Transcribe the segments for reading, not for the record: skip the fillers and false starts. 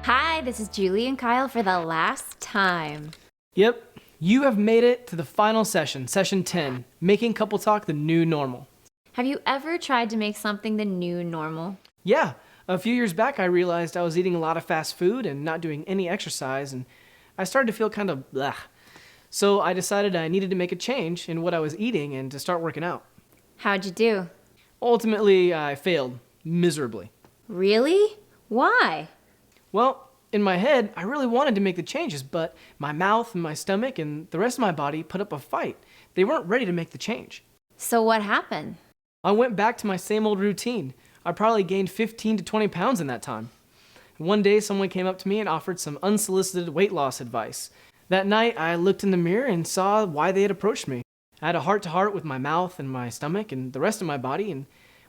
Hi, this is Julie and Kyle for the last time. Yep, you have made it to the final session, session 10, making couple talk the new normal. Have you ever tried to make something the new normal? Yeah, a few years back I realized I was eating a lot of fast food and not doing any exercise, and I started to feel kind of blah. So I decided I needed to make a change in what I was eating and to start working out. How'd you do? Ultimately, I failed miserably. Really? Why? Well, in my head, I really wanted to make the changes, but my mouth and my stomach and the rest of my body put up a fight. They weren't ready to make the change. So what happened? I went back to my same old routine. I probably gained 15 to 20 pounds in that time. One day, someone came up to me and offered some unsolicited weight loss advice. That night, I looked in the mirror and saw why they had approached me. I had a heart-to-heart with my mouth and my stomach and the rest of my body, and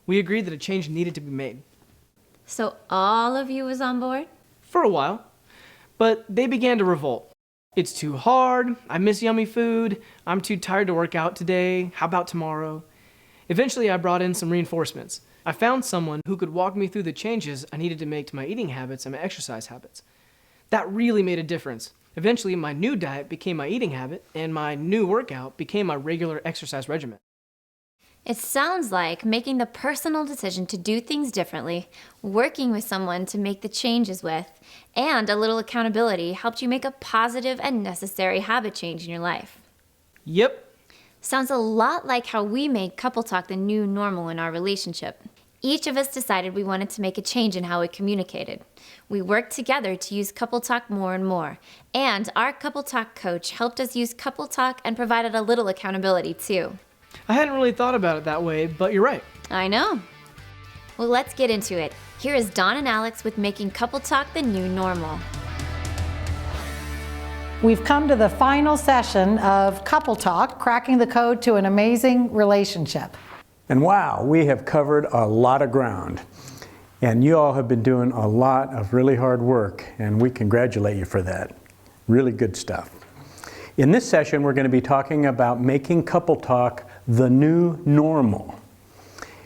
we agreed that a change needed to be made. So all of you was on board? For a while. But they began to revolt. It's too hard, I miss yummy food, I'm too tired to work out today, how about tomorrow? Eventually I brought in some reinforcements. I found someone who could walk me through the changes I needed to make to my eating habits and my exercise habits. That really made a difference. Eventually my new diet became my eating habit, and my new workout became my regular exercise regimen. It sounds like making the personal decision to do things differently, working with someone to make the changes with, and a little accountability helped you make a positive and necessary habit change in your life. Yep. Sounds a lot like how we made Couple Talk the new normal in our relationship. Each of us decided we wanted to make a change in how we communicated. We worked together to use Couple Talk more and more, and our Couple Talk coach helped us use Couple Talk and provided a little accountability too. I hadn't really thought about it that way, but you're right. I know. Well, let's get into it. Here is Dawn and Alex with making Couple Talk the new normal. We've come to the final session of Couple Talk, cracking the code to an amazing relationship. And wow, we have covered a lot of ground. And you all have been doing a lot of really hard work, and we congratulate you for that. Really good stuff. In this session, we're going to be talking about making Couple Talk the new normal.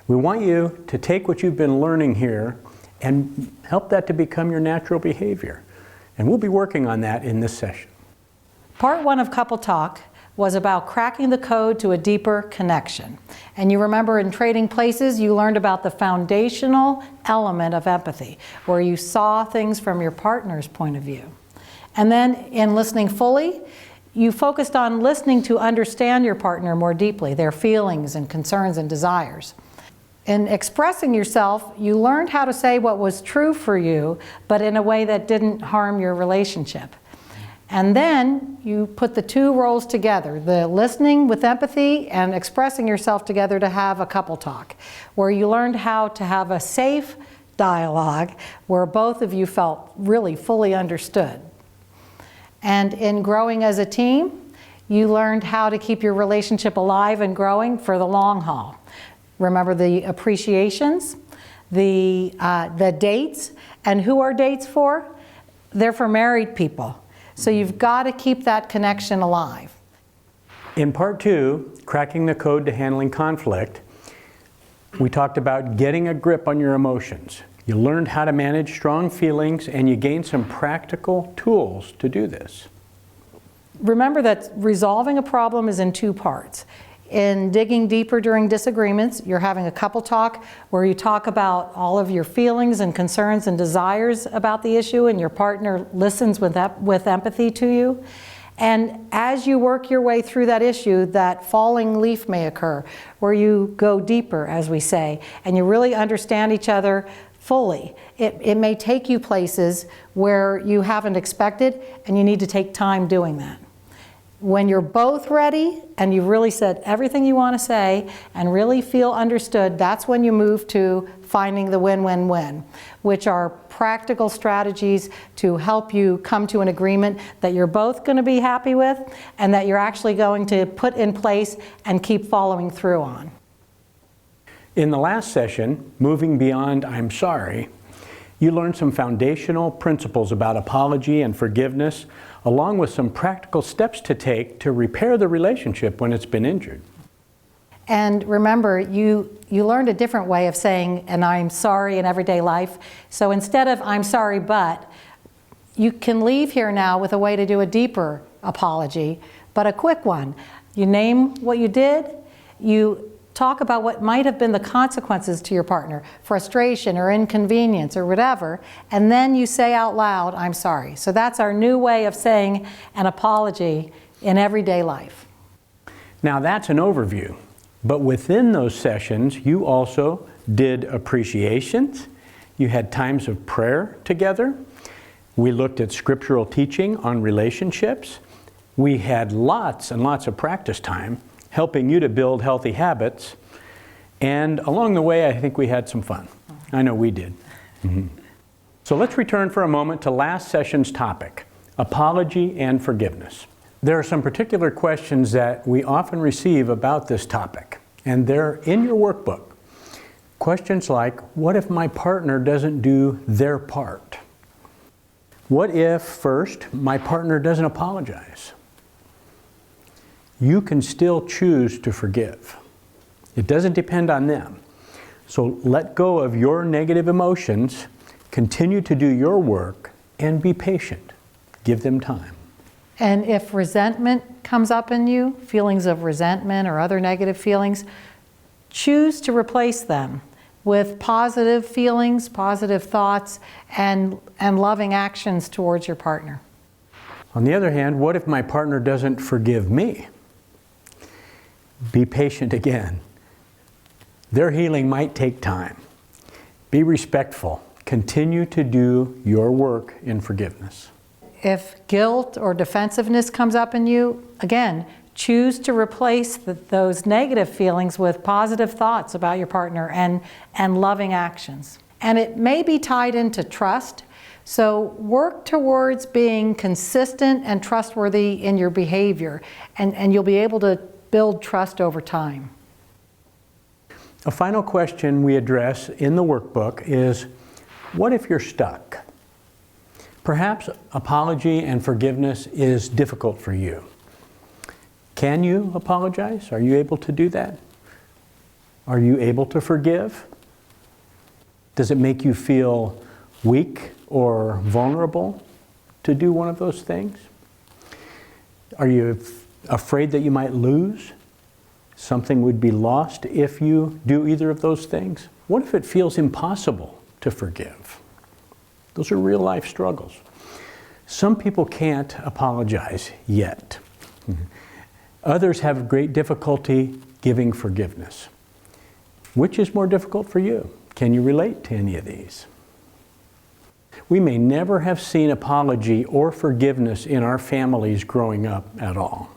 We want you to take what you've been learning here and help that to become your natural behavior. And we'll be working on that in this session. Part one of Couple Talk was about cracking the code to a deeper connection. And you remember in Trading Places, you learned about the foundational element of empathy, where you saw things from your partner's point of view. And then in Listening Fully, you focused on listening to understand your partner more deeply, their feelings and concerns and desires. In Expressing Yourself, you learned how to say what was true for you, but in a way that didn't harm your relationship. And then you put the two roles together, the listening with empathy and expressing yourself together to have a couple talk, where you learned how to have a safe dialogue where both of you felt really fully understood. And in growing as a team, you learned how to keep your relationship alive and growing for the long haul. Remember the appreciations, the dates, and who are dates for? They're for married people. So you've got to keep that connection alive. In part two, cracking the code to handling conflict, we talked about getting a grip on your emotions. You learned how to manage strong feelings, and you gained some practical tools to do this. Remember that resolving a problem is in two parts. In digging deeper during disagreements, you're having a couple talk where you talk about all of your feelings and concerns and desires about the issue, and your partner listens with empathy to you. And as you work your way through that issue, that falling leaf may occur, where you go deeper, as we say, and you really understand each other fully. It may take you places where you haven't expected, and you need to take time doing that. When you're both ready and you've really said everything you want to say and really feel understood, that's when you move to finding the win-win-win, which are practical strategies to help you come to an agreement that you're both going to be happy with and that you're actually going to put in place and keep following through on. In the last session, Moving Beyond I'm Sorry, you learned some foundational principles about apology and forgiveness, along with some practical steps to take to repair the relationship when it's been injured. And remember, you learned a different way of saying an I'm sorry in everyday life. So instead of I'm sorry but, you can leave here now with a way to do a deeper apology, but a quick one. You name what you did, you talk about what might have been the consequences to your partner, frustration or inconvenience or whatever, and then you say out loud, I'm sorry. So that's our new way of saying an apology in everyday life. Now that's an overview, but within those sessions, you also did appreciations, you had times of prayer together, we looked at scriptural teaching on relationships, we had lots and lots of practice time, helping you to build healthy habits. And along the way, I think we had some fun. I know we did. So let's return for a moment to last session's topic, apology and forgiveness. There are some particular questions that we often receive about this topic, and they're in your workbook. Questions like, what if my partner doesn't do their part? What if, first, my partner doesn't apologize? You can still choose to forgive. It doesn't depend on them. So let go of your negative emotions, continue to do your work, and be patient. Give them time. And if resentment comes up in you, feelings of resentment or other negative feelings, choose to replace them with positive feelings, positive thoughts, and loving actions towards your partner. On the other hand, what if my partner doesn't forgive me? Be patient again. Their healing might take time. Be respectful. Continue to do your work in forgiveness. If guilt or defensiveness comes up in you, again, choose to replace those negative feelings with positive thoughts about your partner and loving actions. And it may be tied into trust, so work towards being consistent and trustworthy in your behavior, and you'll be able to build trust over time. A final question we address in the workbook is, what if you're stuck? Perhaps apology and forgiveness is difficult for you. Can you apologize? Are you able to do that? Are you able to forgive? Does it make you feel weak or vulnerable to do one of those things? Are you afraid that you might lose? Something would be lost if you do either of those things? What if it feels impossible to forgive? Those are real life struggles. Some people can't apologize yet. Others have great difficulty giving forgiveness. Which is more difficult for you? Can you relate to any of these? We may never have seen apology or forgiveness in our families growing up at all.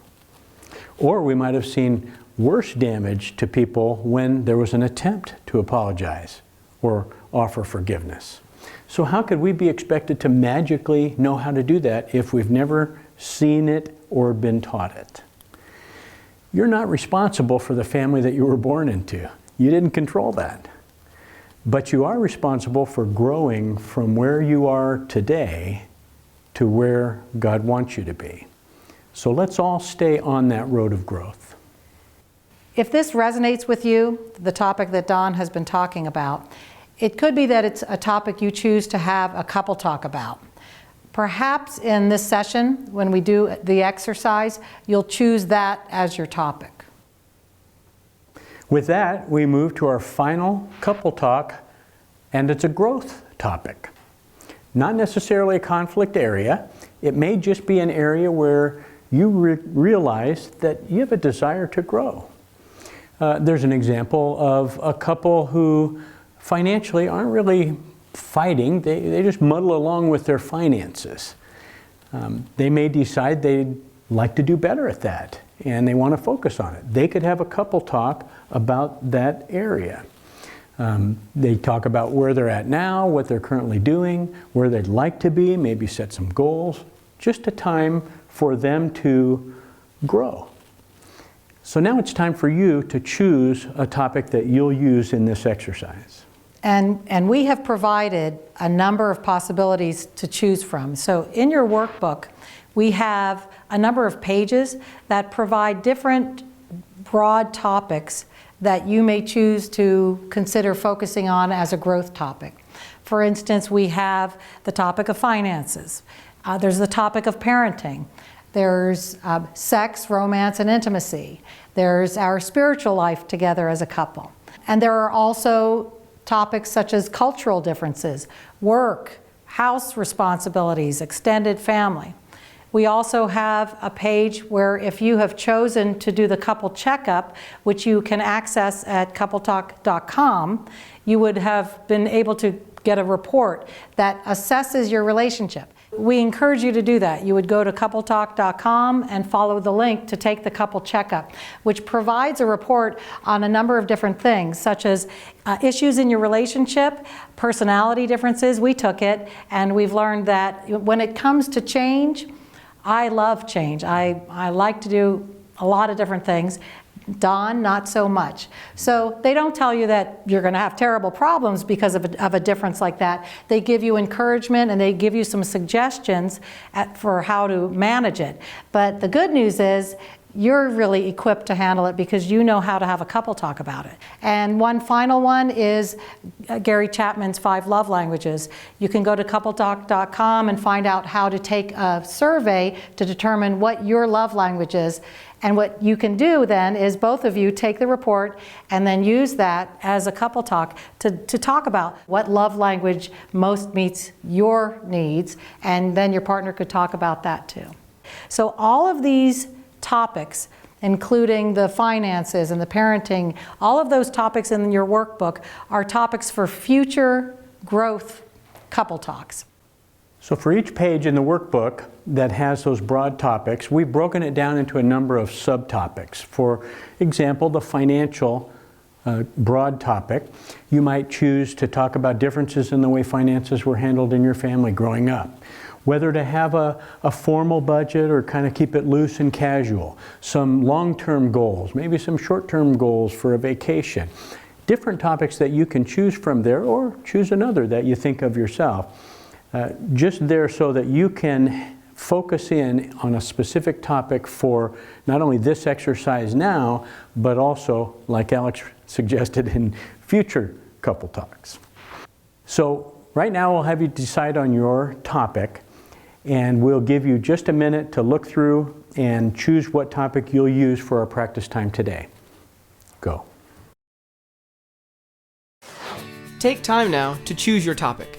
Or we might have seen worse damage to people when there was an attempt to apologize or offer forgiveness. So how could we be expected to magically know how to do that if we've never seen it or been taught it? You're not responsible for the family that you were born into. You didn't control that. But you are responsible for growing from where you are today to where God wants you to be. So let's all stay on that road of growth. If this resonates with you, the topic that Don has been talking about, it could be that it's a topic you choose to have a couple talk about. Perhaps in this session, when we do the exercise, you'll choose that as your topic. With that, we move to our final couple talk, and it's a growth topic. Not necessarily a conflict area. It may just be an area where you realize that you have a desire to grow. There's an example of a couple who financially aren't really fighting. They just muddle along with their finances. They may decide they like to do better at that and they want to focus on it. They could have a couple talk about that area. They talk about where they're at now, what they're currently doing, where they'd like to be, maybe set some goals. Just a time for them to grow. So now it's time for you to choose a topic that you'll use in this exercise. And we have provided a number of possibilities to choose from. So in your workbook, we have a number of pages that provide different broad topics that you may choose to consider focusing on as a growth topic. For instance, we have the topic of finances. There's the topic of parenting. There's sex, romance, and intimacy. There's our spiritual life together as a couple. And there are also topics such as cultural differences, work, house responsibilities, extended family. We also have a page where if you have chosen to do the couple checkup, which you can access at coupletalk.com, you would have been able to get a report that assesses your relationship. We encourage you to do that. You would go to coupletalk.com and follow the link to take the couple checkup, which provides a report on a number of different things, such as issues in your relationship, personality differences. We took it, and we've learned that when it comes to change, I love change. I like to do a lot of different things. Don, not so much. So they don't tell you that you're going to have terrible problems because of a difference like that. They give you encouragement and they give you some suggestions for how to manage it. But the good news is you're really equipped to handle it because you know how to have a couple talk about it. And one final one is Gary Chapman's 5 love languages. You can go to coupletalk.com and find out how to take a survey to determine what your love language is. And what you can do then is both of you take the report and then use that as a couple talk to talk about what love language most meets your needs, and then your partner could talk about that too. So all of these topics, including the finances and the parenting, all of those topics in your workbook are topics for future growth couple talks. So for each page in the workbook that has those broad topics, we've broken it down into a number of subtopics. For example, the financial broad topic, you might choose to talk about differences in the way finances were handled in your family growing up. Whether to have a formal budget or kind of keep it loose and casual. Some long-term goals, maybe some short-term goals for a vacation. Different topics that you can choose from there, or choose another that you think of yourself. Just there so that you can focus in on a specific topic for not only this exercise now, but also, like Alex suggested, in future couple talks. So right now we'll have you decide on your topic, and we'll give you just a minute to look through and choose what topic you'll use for our practice time today. Go. Take time now to choose your topic.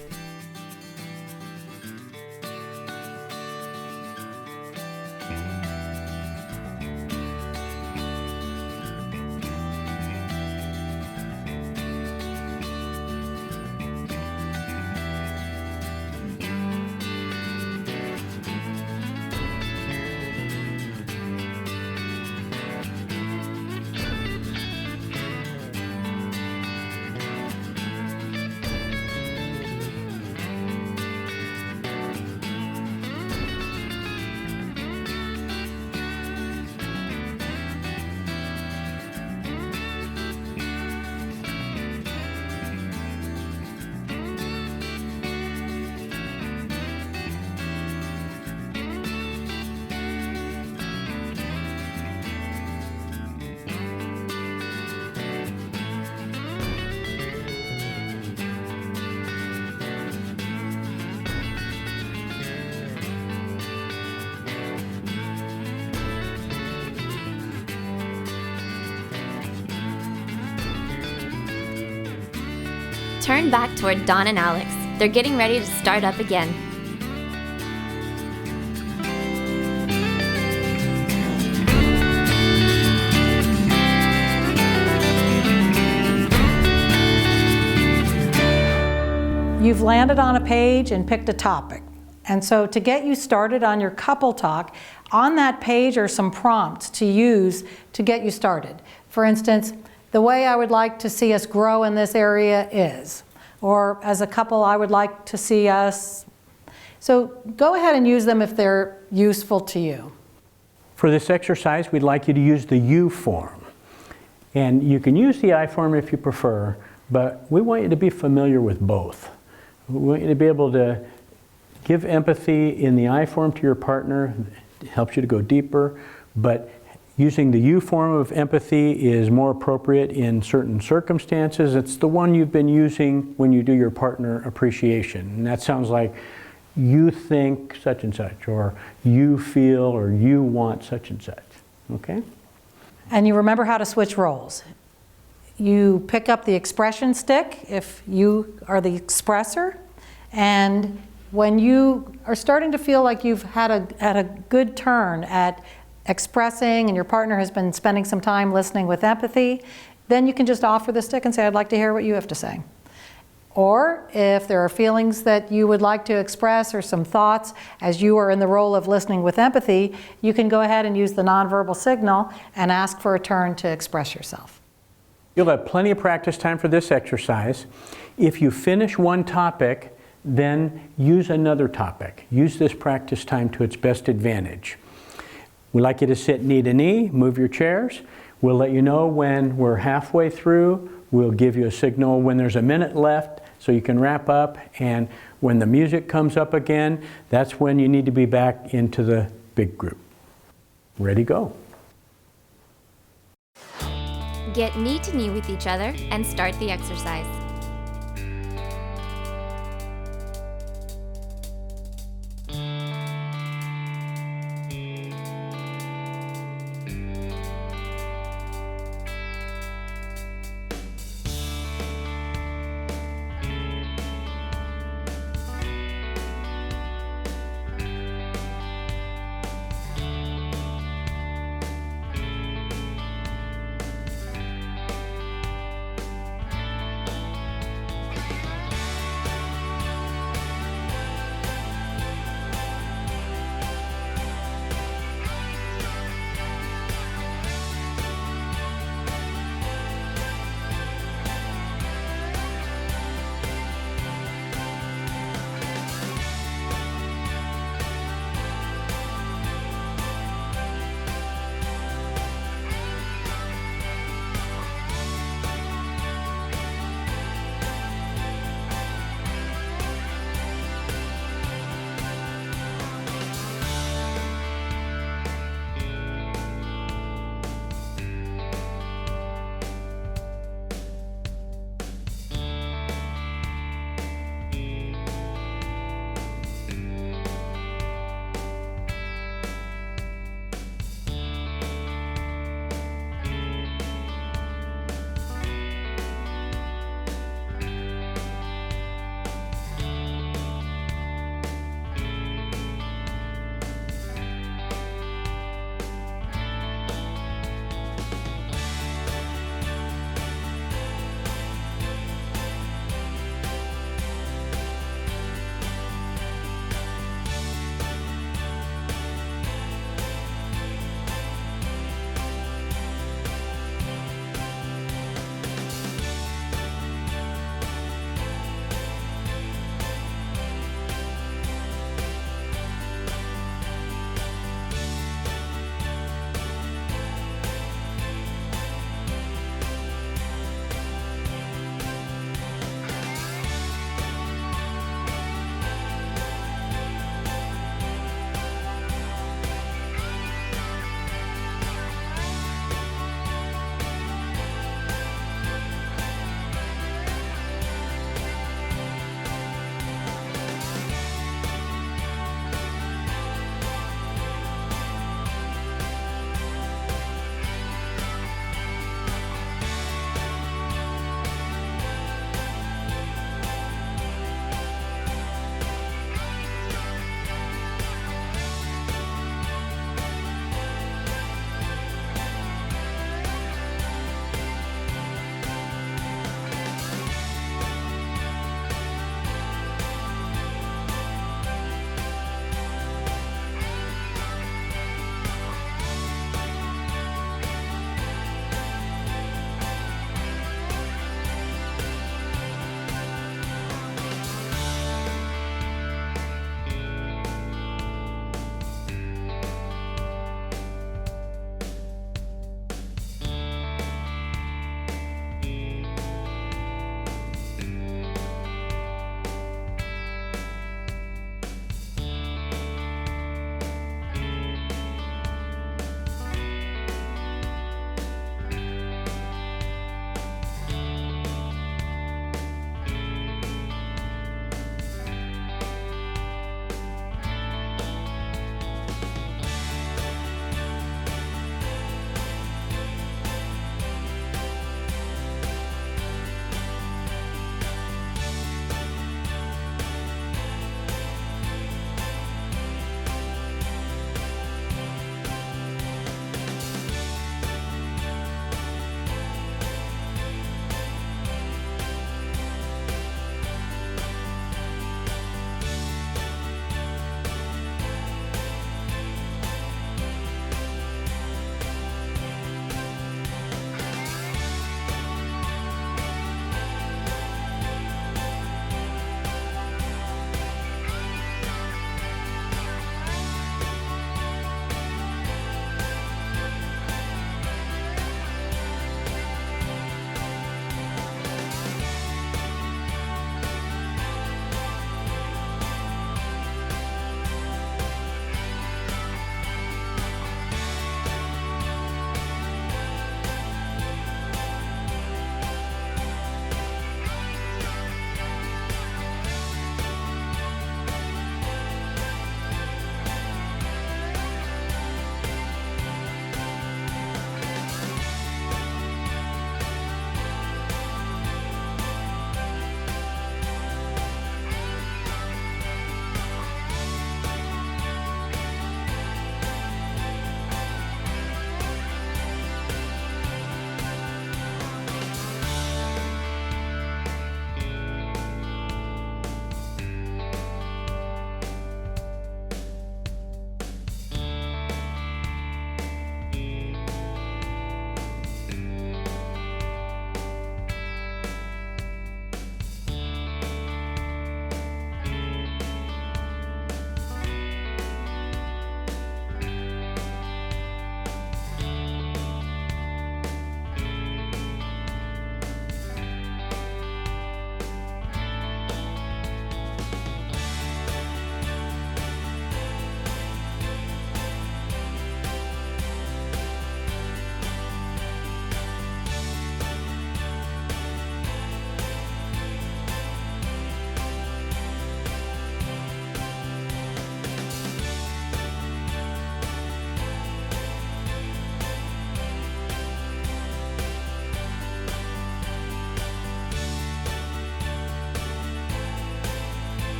Turn back toward Don and Alex. They're getting ready to start up again. You've landed on a page and picked a topic. And so to get you started on your couple talk, on that page are some prompts to use to get you started. For instance, the way I would like to see us grow in this area is, or as a couple I would like to see us. So go ahead and use them if they're useful to you. For this exercise, we'd like you to use the you form. And you can use the I form if you prefer, but we want you to be familiar with both. We want you to be able to give empathy in the I form to your partner. It helps you to go deeper, but using the you form of empathy is more appropriate in certain circumstances. It's the one you've been using when you do your partner appreciation. And that sounds like you think such and such, or you feel, or you want such and such. Okay? And you remember how to switch roles. You pick up the expression stick if you are the expressor, and when you are starting to feel like you've had a good turn at expressing and your partner has been spending some time listening with empathy, then you can just offer the stick and say, I'd like to hear what you have to say. Or if there are feelings that you would like to express or some thoughts as you are in the role of listening with empathy, you can go ahead and use the nonverbal signal and ask for a turn to express yourself. You'll have plenty of practice time for this exercise. If you finish one topic, then use another topic. Use this practice time to its best advantage. We'd like you to sit knee to knee, move your chairs. We'll let you know when we're halfway through. We'll give you a signal when there's a minute left so you can wrap up. And when the music comes up again, that's when you need to be back into the big group. Ready, go. Get knee to knee with each other and start the exercise.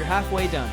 you're halfway done.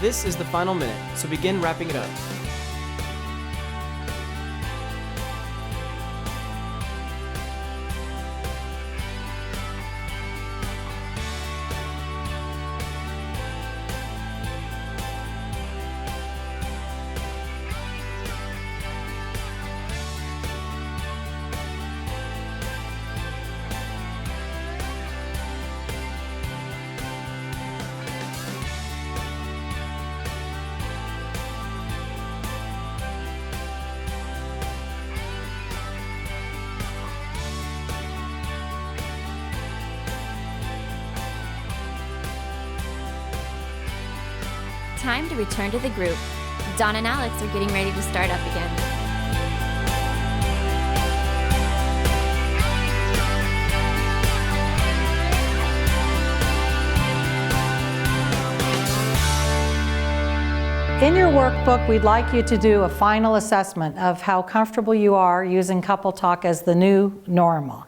This is the final minute, so begin wrapping it up. Time to return to the group. Don and Alex are getting ready to start up again. In your workbook, we'd like you to do a final assessment of how comfortable you are using Couple Talk as the new normal.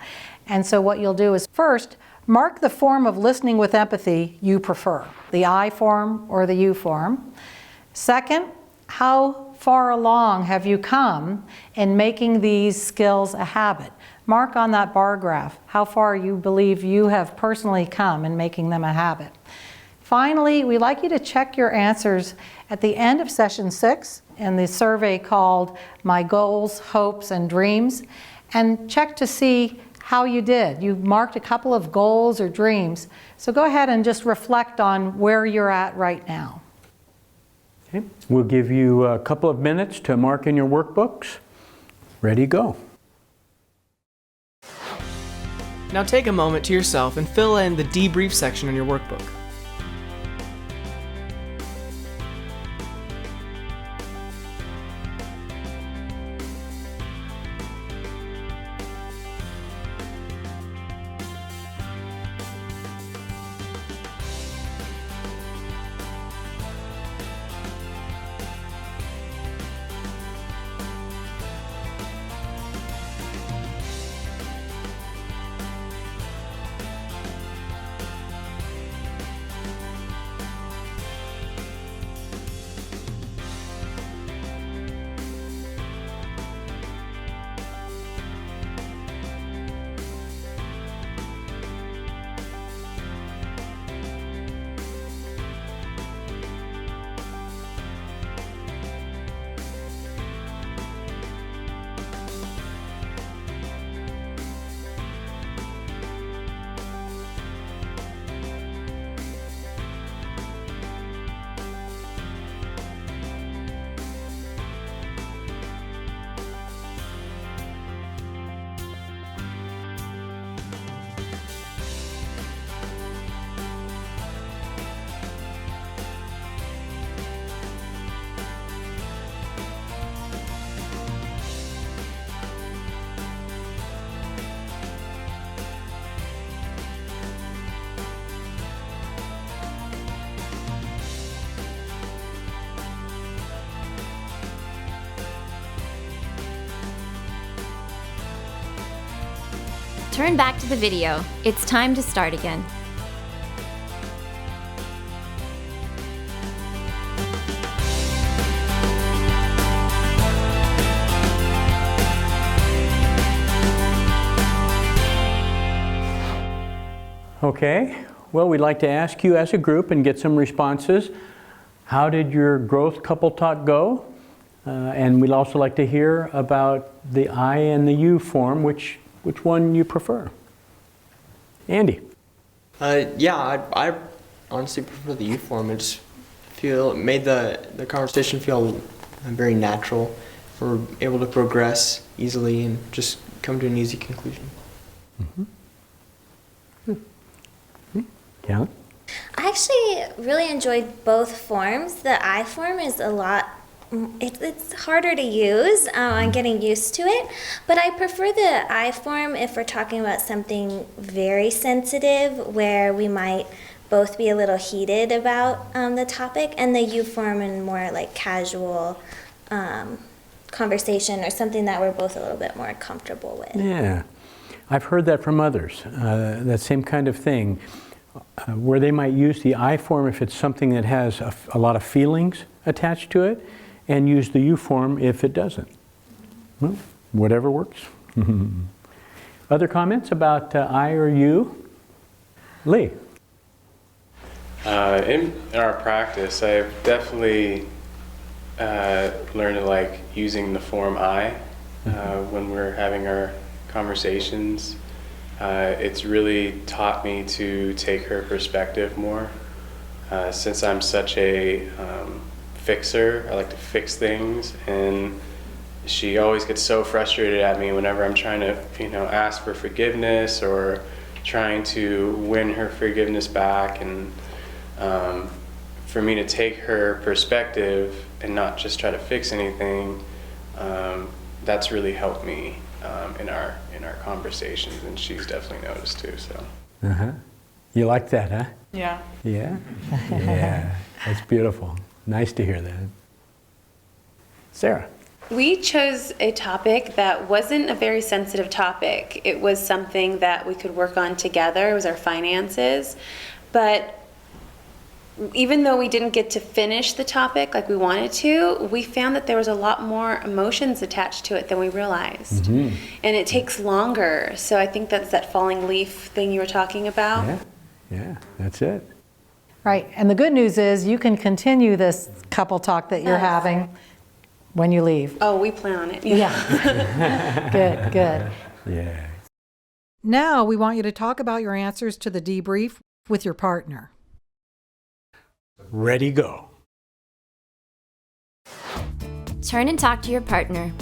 And so what you'll do is first, mark the form of listening with empathy you prefer, the I form or the you form. Second, how far along have you come in making these skills a habit? Mark on that bar graph how far you believe you have personally come in making them a habit. Finally, we'd like you to check your answers at the end of session 6 in the survey called My Goals, Hopes, and Dreams, and check to see how you did. You marked a couple of goals or dreams, so go ahead and just reflect on where you're at right now. Okay. We'll give you a couple of minutes to mark in your workbooks. Ready, go. Now take a moment to yourself and fill in the debrief section in your workbook. Turn back to the video. It's time to start again. Okay, well, we'd like to ask you as a group and get some responses. How did your growth couple talk go? And we'd also like to hear about the I and the you form, which one you prefer. Andy? Yeah, I honestly prefer the you form. It made the conversation feel very natural. We're able to progress easily and just come to an easy conclusion. Mm-hmm. Callie? I actually really enjoyed both forms. The I form is a lot, it's harder to use. I'm getting used to it. But I prefer the I form if we're talking about something very sensitive where we might both be a little heated about the topic, and the you form in more like casual conversation or something that we're both a little bit more comfortable with. Yeah, I've heard that from others, that same kind of thing. where they might use the I form if it's something that has a lot of feelings attached to it, and use the you form if it doesn't. Well, whatever works. Other comments about I or you? Lee? In our practice, I've definitely learned to like using the form I when we're having our conversations. It's really taught me to take her perspective more. Since I'm such a fixer, I like to fix things, and she always gets so frustrated at me whenever I'm trying to, ask for forgiveness or trying to win her forgiveness back. And for me to take her perspective and not just try to fix anything, that's really helped me in our conversations, and she's definitely noticed too. So. You like that, huh? Yeah. Yeah? Yeah. That's beautiful. Nice to hear that. Sarah? We chose a topic that wasn't a very sensitive topic. It was something that we could work on together. It was our finances. But even though we didn't get to finish the topic like we wanted to, we found that there was a lot more emotions attached to it than we realized. And it takes longer. So I think that's that falling leaf thing you were talking about. Yeah, that's it. Right, and the good news is you can continue this couple talk that you're having when you leave. Oh, we plan on it. Yeah. Good, good. Yeah. Now we want you to talk about your answers to the debrief with your partner. Ready, go. Turn and talk to your partner.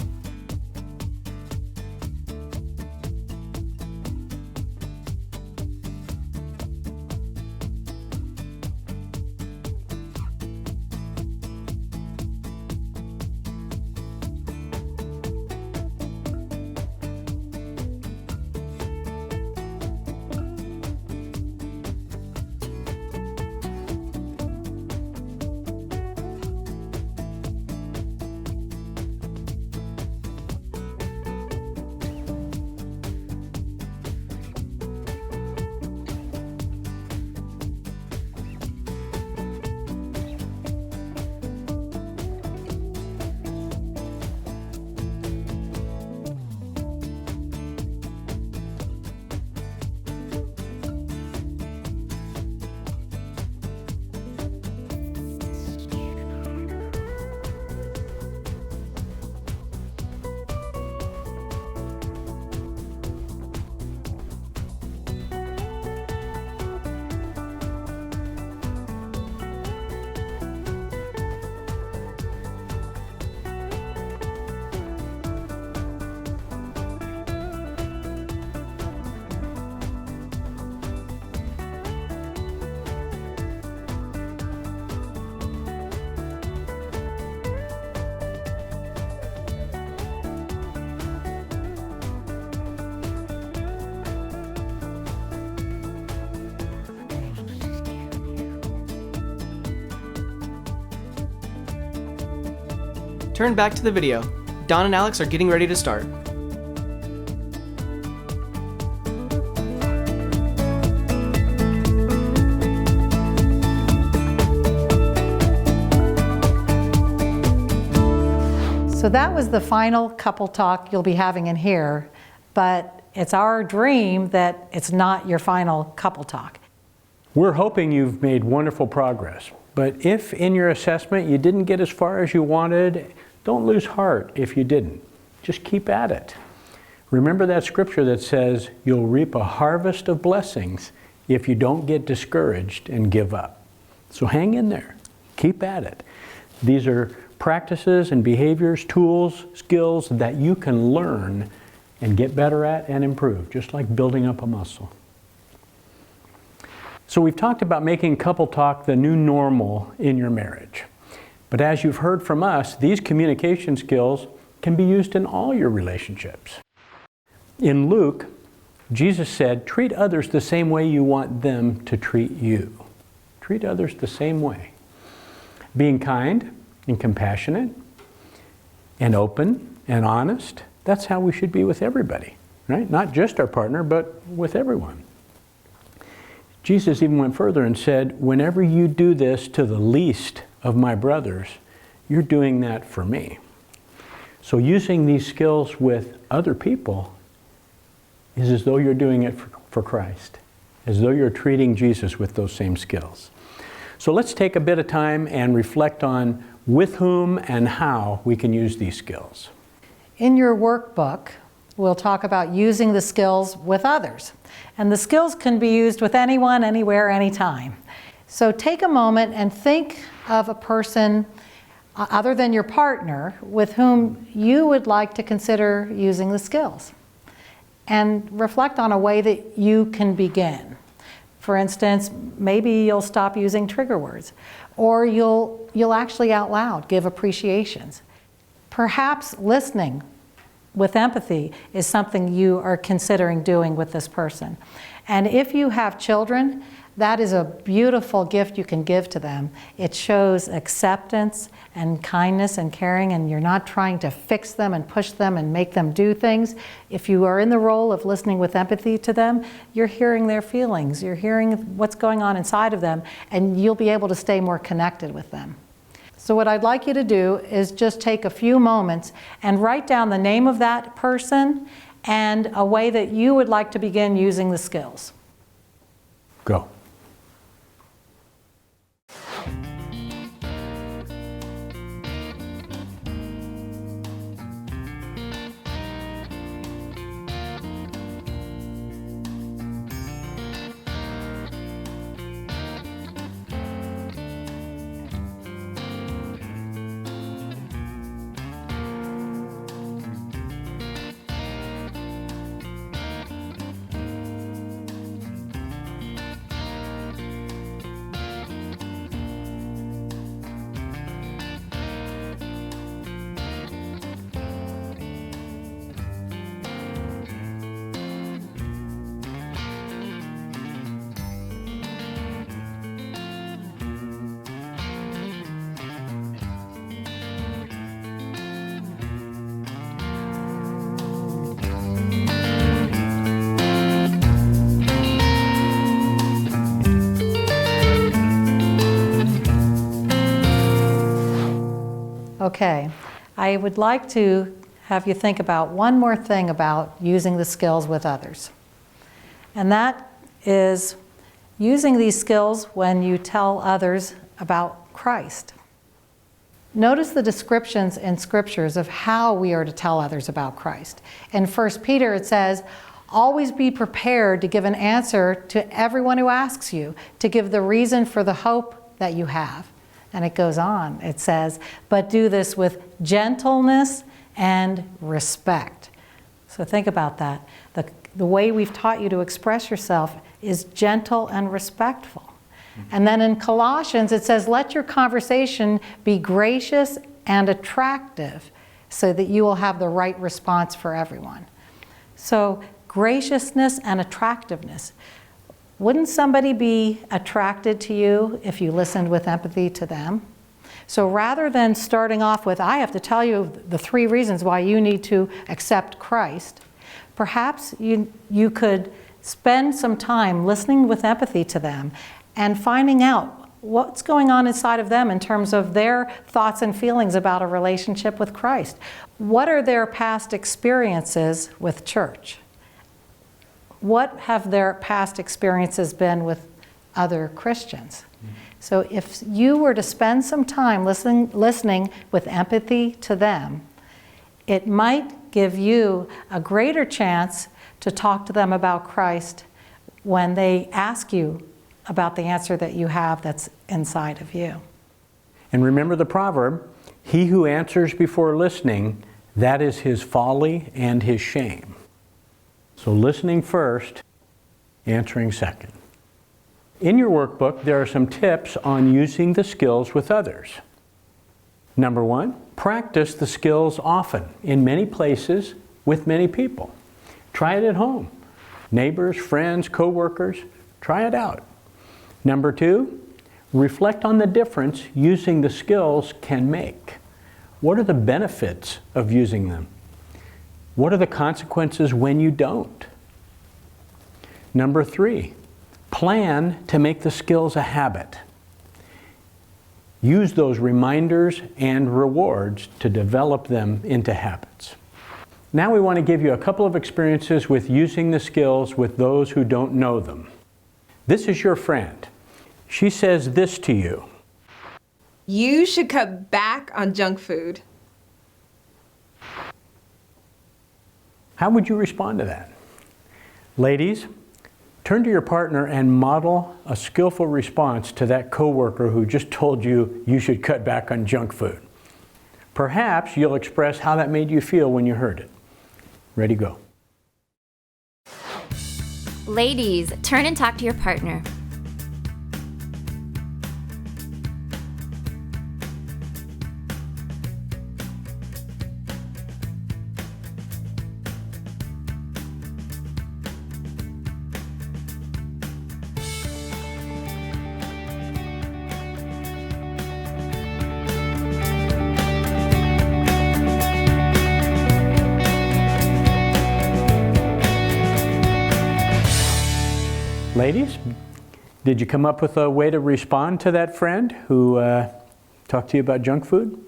Turn back to the video. Don and Alex are getting ready to start. So that was the final couple talk you'll be having in here, but it's our dream that it's not your final couple talk. We're hoping you've made wonderful progress, but if in your assessment you didn't get as far as you wanted, don't lose heart if you didn't. Just keep at it. Remember that scripture that says you'll reap a harvest of blessings if you don't get discouraged and give up. So hang in there. Keep at it. These are practices and behaviors, tools, skills that you can learn and get better at and improve, just like building up a muscle. So we've talked about making couple talk the new normal in your marriage. But as you've heard from us, these communication skills can be used in all your relationships. In Luke, Jesus said, treat others the same way you want them to treat you. Treat others the same way. Being kind and compassionate and open and honest, that's how we should be with everybody, right? Not just our partner, but with everyone. Jesus even went further and said, whenever you do this to the least of my brothers, you're doing that for me. So using these skills with other people is as though you're doing it for Christ, as though you're treating Jesus with those same skills. So let's take a bit of time and reflect on with whom and how we can use these skills. In your workbook, we'll talk about using the skills with others. And the skills can be used with anyone, anywhere, anytime. So take a moment and think of a person other than your partner with whom you would like to consider using the skills. And reflect on a way that you can begin. For instance, maybe you'll stop using trigger words, or you'll actually out loud give appreciations. Perhaps listening with empathy is something you are considering doing with this person. And if you have children, that is a beautiful gift you can give to them. It shows acceptance and kindness and caring, and you're not trying to fix them and push them and make them do things. If you are in the role of listening with empathy to them, you're hearing their feelings, you're hearing what's going on inside of them, and you'll be able to stay more connected with them. So what I'd like you to do is just take a few moments and write down the name of that person and a way that you would like to begin using the skills. Go. Okay, I would like to have you think about one more thing about using the skills with others. And that is using these skills when you tell others about Christ. Notice the descriptions in scriptures of how we are to tell others about Christ. In 1 Peter it says, always be prepared to give an answer to everyone who asks you, to give the reason for the hope that you have. And it goes on, it says, but do this with gentleness and respect. So think about that. The way we've taught you to express yourself is gentle and respectful. And then in Colossians it says, let your conversation be gracious and attractive so that you will have the right response for everyone. So graciousness and attractiveness. Wouldn't somebody be attracted to you if you listened with empathy to them? So rather than starting off with, I have to tell you the 3 reasons why you need to accept Christ, perhaps you could spend some time listening with empathy to them and finding out what's going on inside of them in terms of their thoughts and feelings about a relationship with Christ. What are their past experiences with church? What have their past experiences been with other Christians? So if you were to spend some time listening with empathy to them, it might give you a greater chance to talk to them about Christ when they ask you about the answer that you have that's inside of you. And remember the proverb, he who answers before listening, that is his folly and his shame. So listening first, answering second. In your workbook, there are some tips on using the skills with others. Number 1, practice the skills often, in many places, with many people. Try it at home. Neighbors, friends, co-workers, try it out. Number 2, reflect on the difference using the skills can make. What are the benefits of using them? What are the consequences when you don't? Number 3, Plan to make the skills a habit. Use those reminders and rewards to develop them into habits. Now we want to give you a couple of experiences with using the skills with those who don't know them. This is your friend. She says this to you. You should cut back on junk food. How would you respond to that? Ladies, turn to your partner and model a skillful response to that coworker who just told you you should cut back on junk food. Perhaps you'll express how that made you feel when you heard it. Ready, go. Ladies, turn and talk to your partner. Ladies, did you come up with a way to respond to that friend who talked to you about junk food?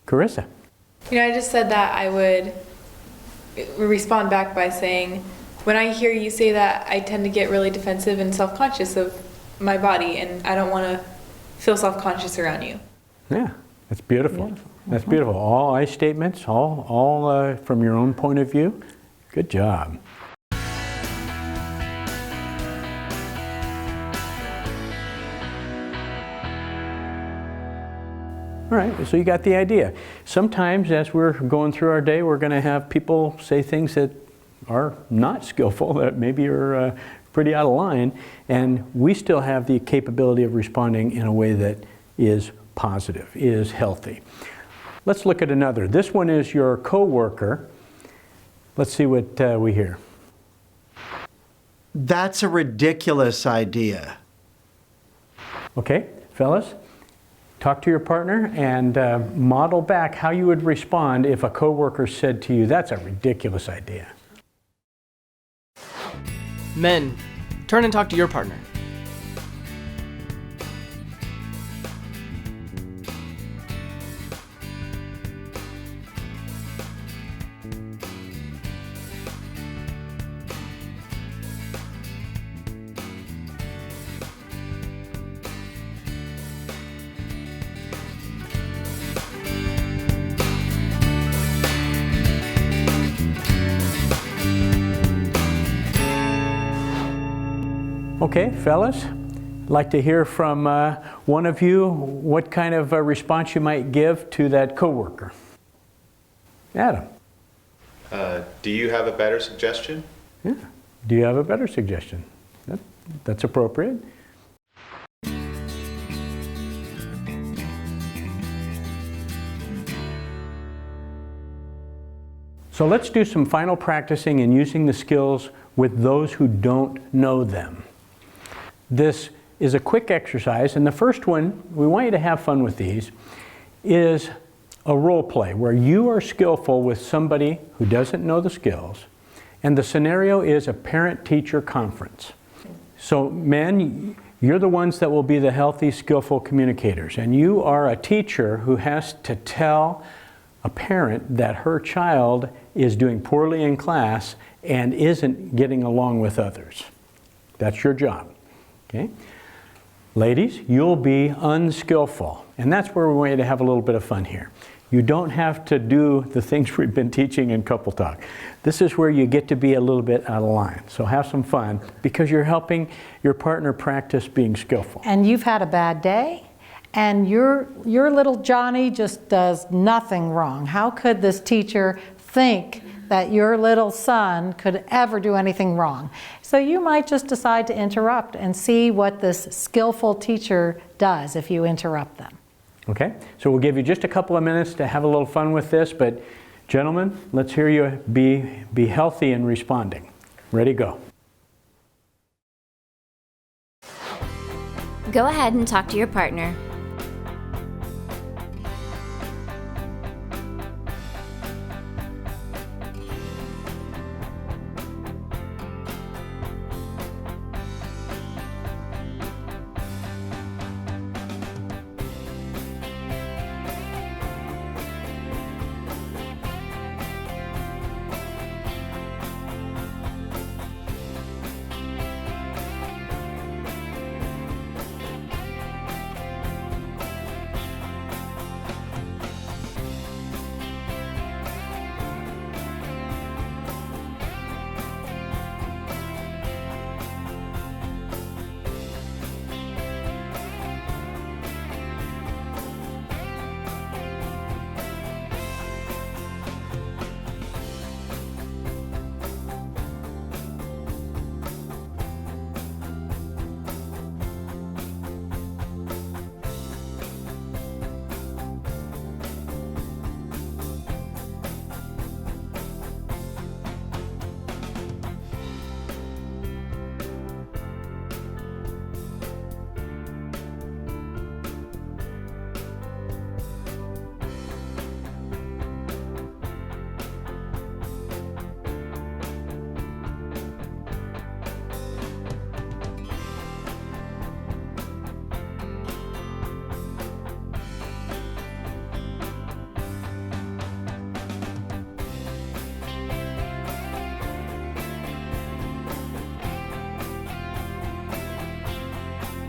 Carissa. I just said that I would respond back by saying, when I hear you say that, I tend to get really defensive and self-conscious of my body, and I don't want to feel self-conscious around you. Yeah, that's beautiful. Yeah. That's beautiful. All I statements, all from your own point of view. Good job. All right, so you got the idea. Sometimes as we're going through our day, we're going to have people say things that are not skillful, that maybe are pretty out of line, and we still have the capability of responding in a way that is positive, is healthy. Let's look at another. This one is your coworker. Let's see what we hear. That's a ridiculous idea. Okay, fellas? Talk to your partner and model back how you would respond if a coworker said to you, that's a ridiculous idea. Men, turn and talk to your partner. Okay, fellas, I'd like to hear from one of you what kind of response you might give to that coworker. Adam. Do you have a better suggestion? Yeah. Do you have a better suggestion? That's appropriate. So let's do some final practicing in using the skills with those who don't know them. This is a quick exercise, and the first one, we want you to have fun with these, is a role play where you are skillful with somebody who doesn't know the skills, and the scenario is a parent-teacher conference. So men, you're the ones that will be the healthy, skillful communicators, and you are a teacher who has to tell a parent that her child is doing poorly in class and isn't getting along with others. That's your job. Okay? Ladies, you'll be unskillful, and that's where we want you to have a little bit of fun here. You don't have to do the things we've been teaching in Couple Talk. This is where you get to be a little bit out of line. So have some fun because you're helping your partner practice being skillful. And you've had a bad day, and your little Johnny just does nothing wrong. How could this teacher think that your little son could ever do anything wrong? So you might just decide to interrupt and see what this skillful teacher does if you interrupt them. Okay, so we'll give you just a couple of minutes to have a little fun with this, but gentlemen, let's hear you be healthy in responding. Ready, go. Go ahead and talk to your partner.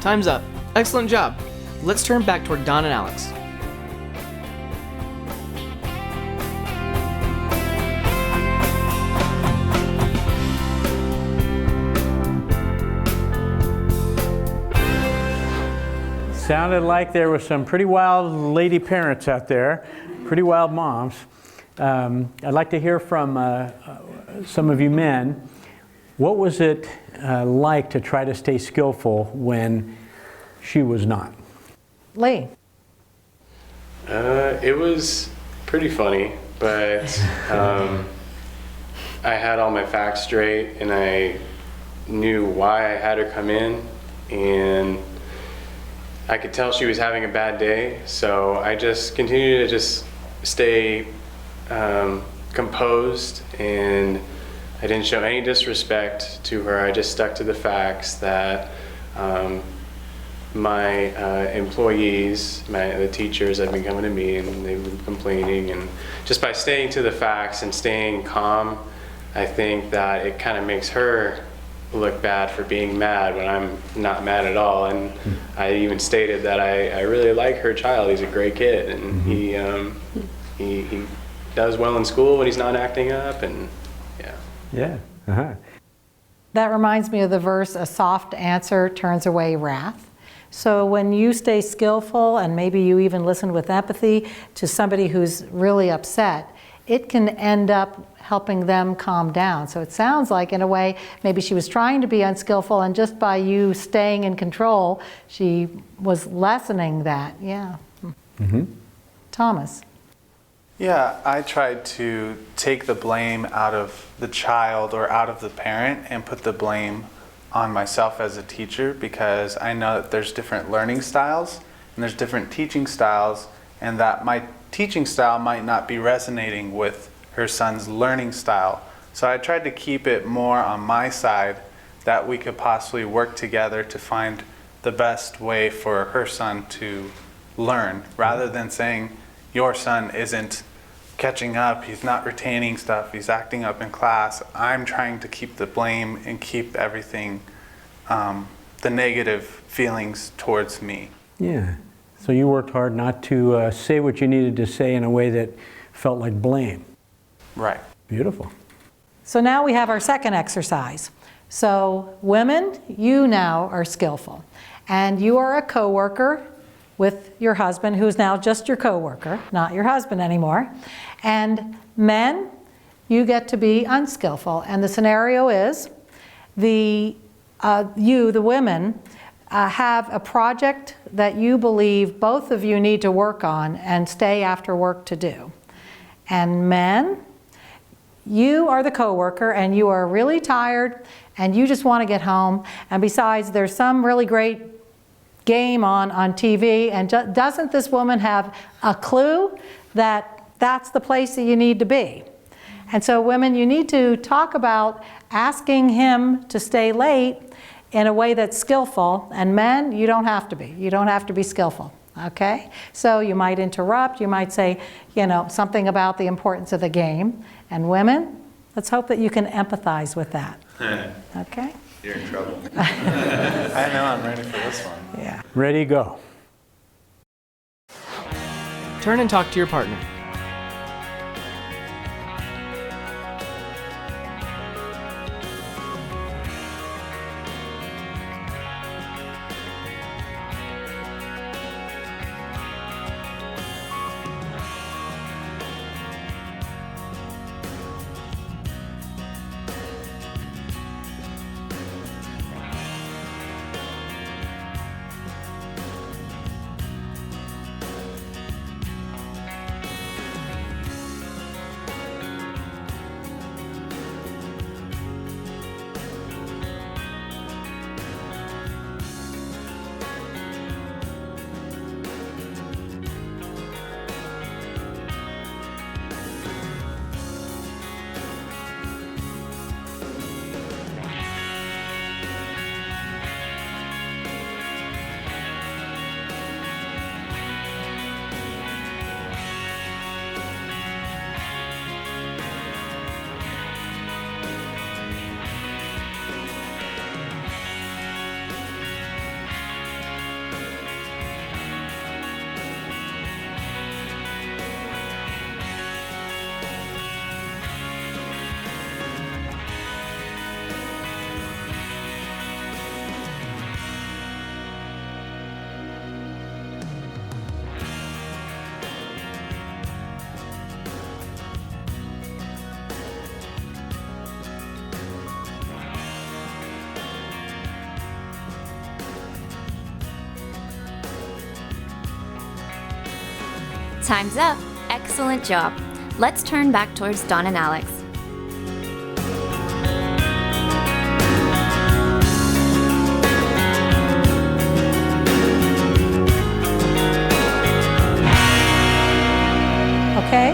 Time's up. Excellent job. Let's turn back toward Don and Alex. Sounded like there were some pretty wild lady parents out there, pretty wild moms. I'd like to hear from some of you men. What was it like to try to stay skillful when she was not? Lee. It was pretty funny, but I had all my facts straight and I knew why I had her come in, and I could tell she was having a bad day, so I just continued to just stay composed, and I didn't show any disrespect to her. I just stuck to the facts that my employees, the teachers have been coming to me and they've been complaining, and just by staying to the facts and staying calm, I think that it kind of makes her look bad for being mad when I'm not mad at all. And I even stated that I really like her child. He's a great kid, and he does well in school when he's not acting up, and Yeah. Uh-huh. That reminds me of the verse, a soft answer turns away wrath. So when you stay skillful and maybe you even listen with empathy to somebody who's really upset, it can end up helping them calm down. So it sounds like, in a way, maybe she was trying to be unskillful, and just by you staying in control, she was lessening that. Yeah. Mm-hmm. Thomas. Yeah, I tried to take the blame out of the child or out of the parent and put the blame on myself as a teacher, because I know that there's different learning styles and there's different teaching styles, and that my teaching style might not be resonating with her son's learning style. So I tried to keep it more on my side, that we could possibly work together to find the best way for her son to learn, rather than saying, your son isn't catching up, he's not retaining stuff, he's acting up in class. I'm trying to keep the blame and keep everything, the negative feelings towards me. Yeah. So you worked hard not to say what you needed to say in a way that felt like blame. Right. Beautiful. So now we have our second exercise. So women, you now are skillful, and you are a coworker with your husband, who's now just your coworker, not your husband anymore. And men, you get to be unskillful. And the scenario is, the women, have a project that you believe both of you need to work on and stay after work to do. And men, you are the coworker and you are really tired and you just want to get home. And besides, there's some really great game on TV, and doesn't this woman have a clue that that's the place that you need to be? And so women, you need to talk about asking him to stay late in a way that's skillful, and men, you don't have to be. You don't have to be skillful, okay? So you might interrupt, you might say, something about the importance of the game. And women, let's hope that you can empathize with that, okay? You're in trouble. I know, I'm ready for this one. Yeah. Ready, go. Turn and talk to your partner. Time's up. Excellent job. Let's turn back towards Dawn and Alex. Okay,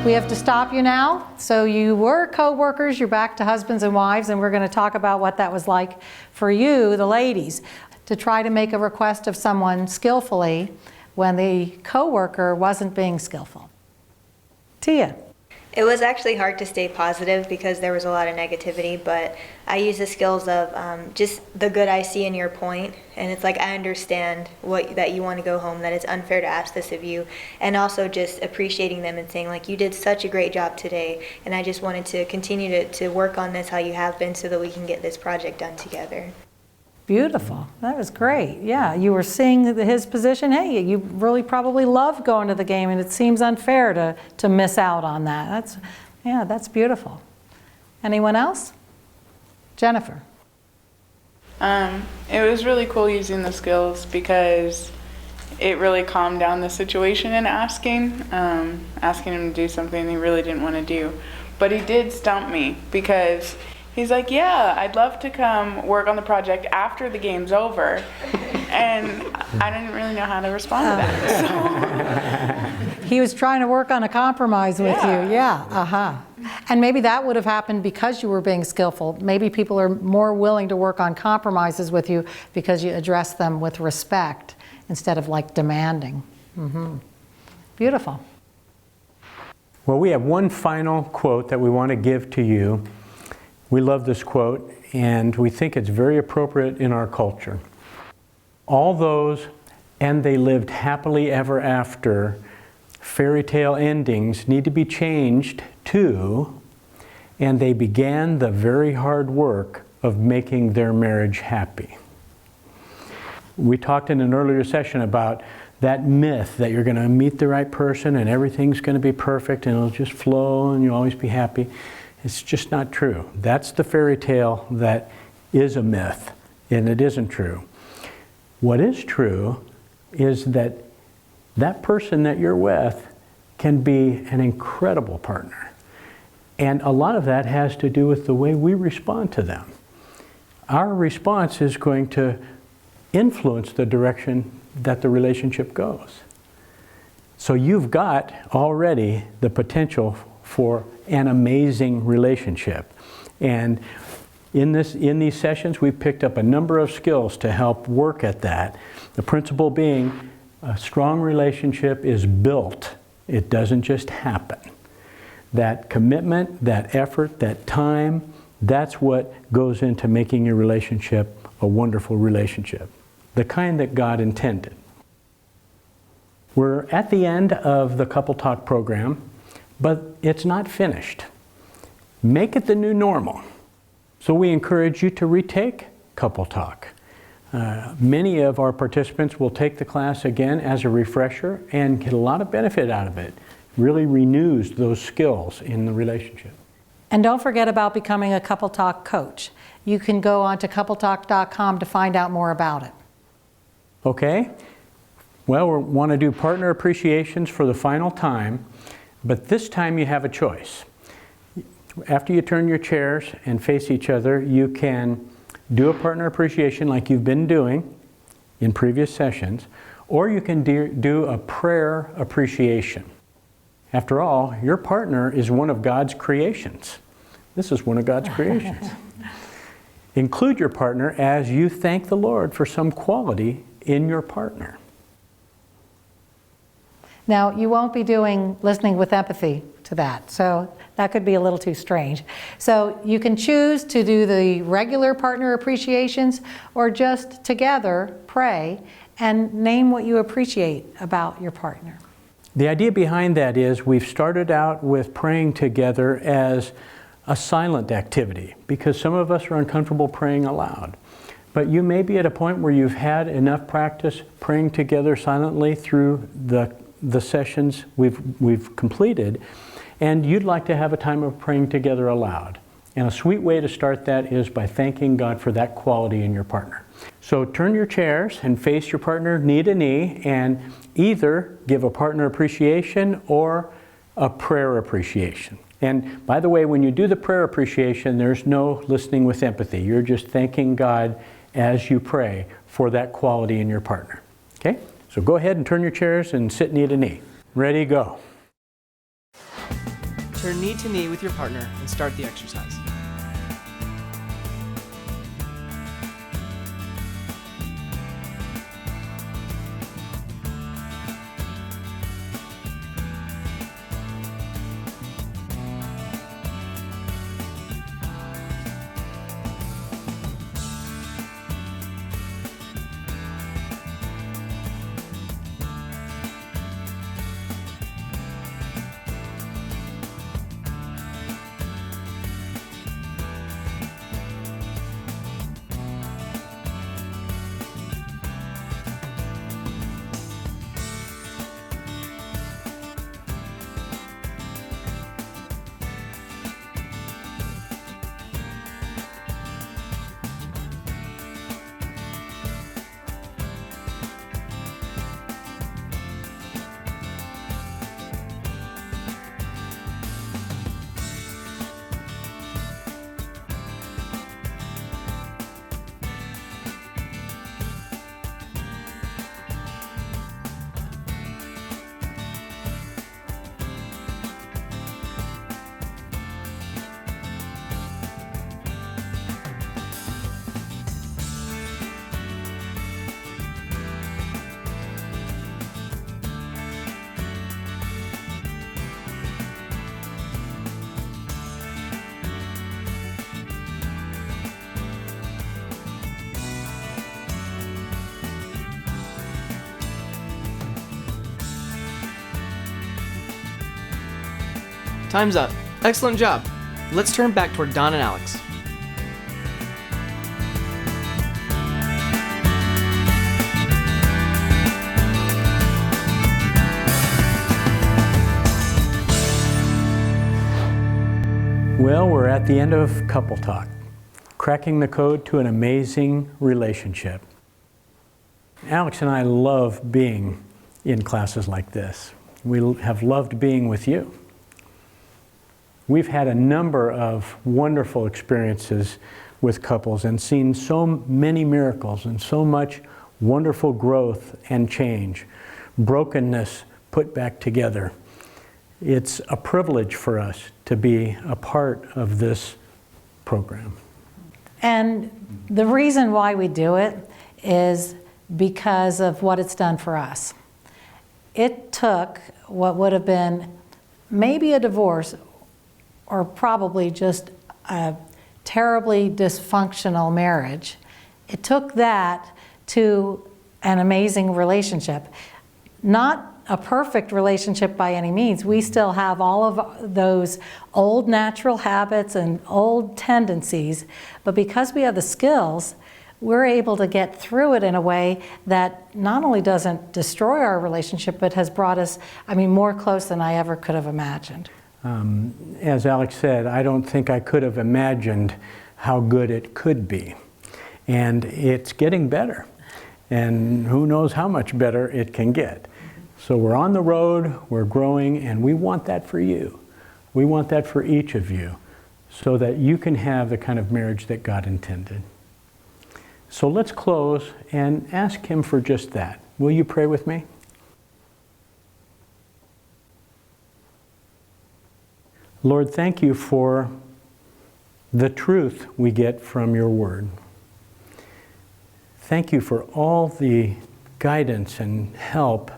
we have to stop you now. So you were co-workers, you're back to husbands and wives, and we're going to talk about what that was like for you, the ladies, to try to make a request of someone skillfully when the co-worker wasn't being skillful. Tia. It was actually hard to stay positive because there was a lot of negativity, but I use the skills of just the good I see in your point, and it's like I understand that you want to go home, that it's unfair to ask this of you, and also just appreciating them and saying like, you did such a great job today, and I just wanted to continue to work on this how you have been so that we can get this project done together. Beautiful. That was great. Yeah, you were seeing his position. Hey, you really probably love going to the game, and it seems unfair to miss out on that. That's beautiful. Anyone else? Jennifer. It was really cool using the skills because it really calmed down the situation and asking him to do something he really didn't want to do. But he did stump me because he's like, yeah, I'd love to come work on the project after the game's over. And I didn't really know how to respond to that. So. He was trying to work on a compromise with you. Yeah, And maybe that would have happened because you were being skillful. Maybe people are more willing to work on compromises with you because you address them with respect instead of like demanding. Beautiful. Well, we have one final quote that we want to give to you. We love this quote, and we think it's very appropriate in our culture. All those, and they lived happily ever after, fairy tale endings need to be changed to, and they began the very hard work of making their marriage happy. We talked in an earlier session about that myth that you're going to meet the right person and everything's going to be perfect and it'll just flow and you'll always be happy. It's just not true. That's the fairy tale that is a myth, and it isn't true. What is true is that that person that you're with can be an incredible partner. And a lot of that has to do with the way we respond to them. Our response is going to influence the direction that the relationship goes. So you've got already the potential for an amazing relationship. And in these sessions, we've picked up a number of skills to help work at that. The principle being, a strong relationship is built. It doesn't just happen. That commitment, that effort, that time, that's what goes into making your relationship a wonderful relationship. The kind that God intended. We're at the end of the Couple Talk program, but it's not finished. Make it the new normal. So we encourage you to retake Couple Talk. Many of our participants will take the class again as a refresher and get a lot of benefit out of it. Really renews those skills in the relationship. And don't forget about becoming a Couple Talk coach. You can go on to coupletalk.com to find out more about it. Okay? Well, we want to do partner appreciations for the final time, but this time you have a choice. After you turn your chairs and face each other, you can do a partner appreciation like you've been doing in previous sessions, or you can do a prayer appreciation. After all, your partner is one of God's creations. This is one of God's creations. Include your partner as you thank the Lord for some quality in your partner. Now, you won't be doing listening with empathy to that, so that could be a little too strange. So you can choose to do the regular partner appreciations or just together pray and name what you appreciate about your partner. The idea behind that is we've started out with praying together as a silent activity because some of us are uncomfortable praying aloud. But you may be at a point where you've had enough practice praying together silently through the sessions we've completed, and you'd like to have a time of praying together aloud. And a sweet way to start that is by thanking God for that quality in your partner. So turn your chairs and face your partner knee to knee and either give a partner appreciation or a prayer appreciation. And by the way, when you do the prayer appreciation, there's no listening with empathy. You're just thanking God as you pray for that quality in your partner. Okay? So go ahead and turn your chairs and sit knee to knee. Ready, go. Turn knee to knee with your partner and start the exercise. Time's up. Excellent job. Let's turn back toward Don and Alex. Well, we're at the end of Couple Talk, cracking the code to an amazing relationship. Alex and I love being in classes like this. We have loved being with you. We've had a number of wonderful experiences with couples and seen so many miracles and so much wonderful growth and change, brokenness put back together. It's a privilege for us to be a part of this program. And the reason why we do it is because of what it's done for us. It took what would have been maybe a divorce or probably just a terribly dysfunctional marriage. It took that to an amazing relationship. Not a perfect relationship by any means. We still have all of those old natural habits and old tendencies, but because we have the skills, we're able to get through it in a way that not only doesn't destroy our relationship, but has brought us, more close than I ever could have imagined. As Alex said, I don't think I could have imagined how good it could be. And it's getting better. And who knows how much better it can get. So we're on the road, we're growing, and we want that for you. We want that for each of you, so that you can have the kind of marriage that God intended. So let's close and ask Him for just that. Will you pray with me? Lord, thank you for the truth we get from your word. Thank you for all the guidance and help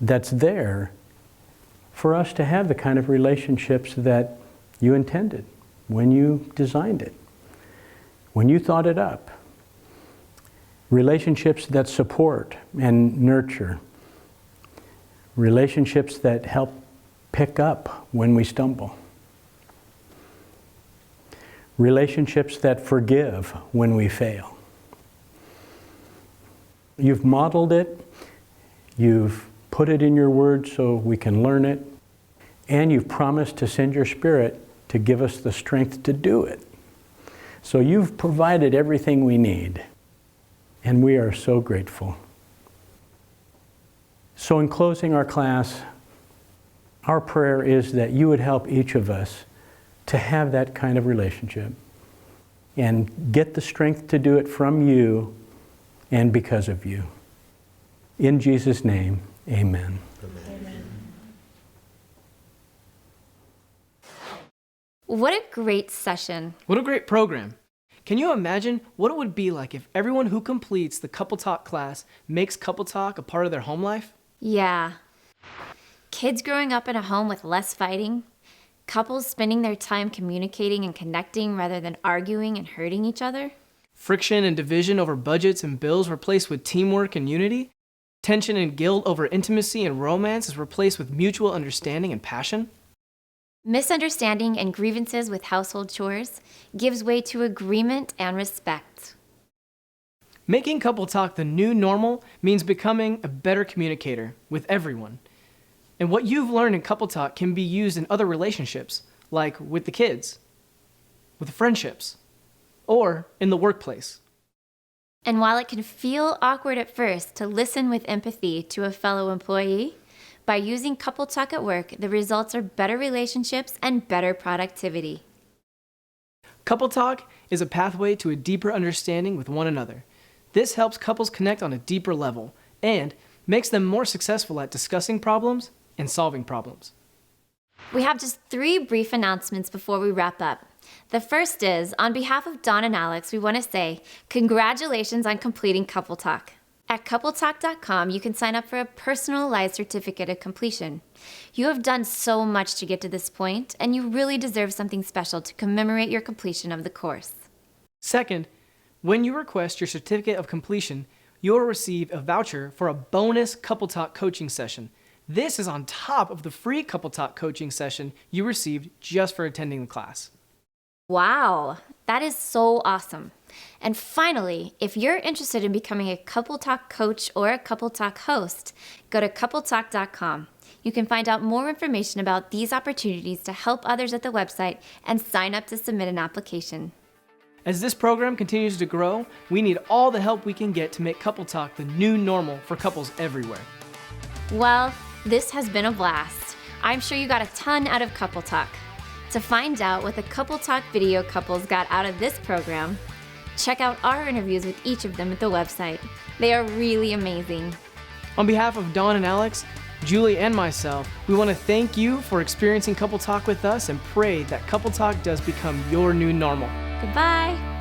that's there for us to have the kind of relationships that you intended when you designed it, when you thought it up. Relationships that support and nurture. Relationships that help pick up when we stumble. Relationships that forgive when we fail. You've modeled it, you've put it in your word so we can learn it, and you've promised to send your Spirit to give us the strength to do it. So you've provided everything we need, and we are so grateful. So in closing our class, our prayer is that you would help each of us to have that kind of relationship and get the strength to do it from you and because of you. In Jesus' name, amen. What a great session. What a great program. Can you imagine what it would be like if everyone who completes the Couple Talk class makes Couple Talk a part of their home life? Yeah. Kids growing up in a home with less fighting, couples spending their time communicating and connecting rather than arguing and hurting each other. Friction and division over budgets and bills replaced with teamwork and unity. Tension and guilt over intimacy and romance is replaced with mutual understanding and passion. Misunderstanding and grievances with household chores gives way to agreement and respect. Making Couple Talk the new normal means becoming a better communicator with everyone. And what you've learned in Couple Talk can be used in other relationships, like with the kids, with friendships, or in the workplace. And while it can feel awkward at first to listen with empathy to a fellow employee, by using Couple Talk at work, the results are better relationships and better productivity. Couple Talk is a pathway to a deeper understanding with one another. This helps couples connect on a deeper level and makes them more successful at discussing problems and solving problems. We have just 3 brief announcements before we wrap up. The first is, on behalf of Dawn and Alex, we want to say congratulations on completing Couple Talk. At CoupleTalk.com, you can sign up for a personalized certificate of completion. You have done so much to get to this point, and you really deserve something special to commemorate your completion of the course. Second, when you request your certificate of completion, you'll receive a voucher for a bonus Couple Talk coaching session. This is on top of the free Couple Talk coaching session you received just for attending the class. Wow, that is so awesome. And finally, if you're interested in becoming a Couple Talk coach or a Couple Talk host, go to CoupleTalk.com. You can find out more information about these opportunities to help others at the website and sign up to submit an application. As this program continues to grow, we need all the help we can get to make Couple Talk the new normal for couples everywhere. Well, this has been a blast. I'm sure you got a ton out of Couple Talk. To find out what the Couple Talk video couples got out of this program, check out our interviews with each of them at the website. They are really amazing. On behalf of Dawn and Alex, Julie and myself, we want to thank you for experiencing Couple Talk with us and pray that Couple Talk does become your new normal. Goodbye.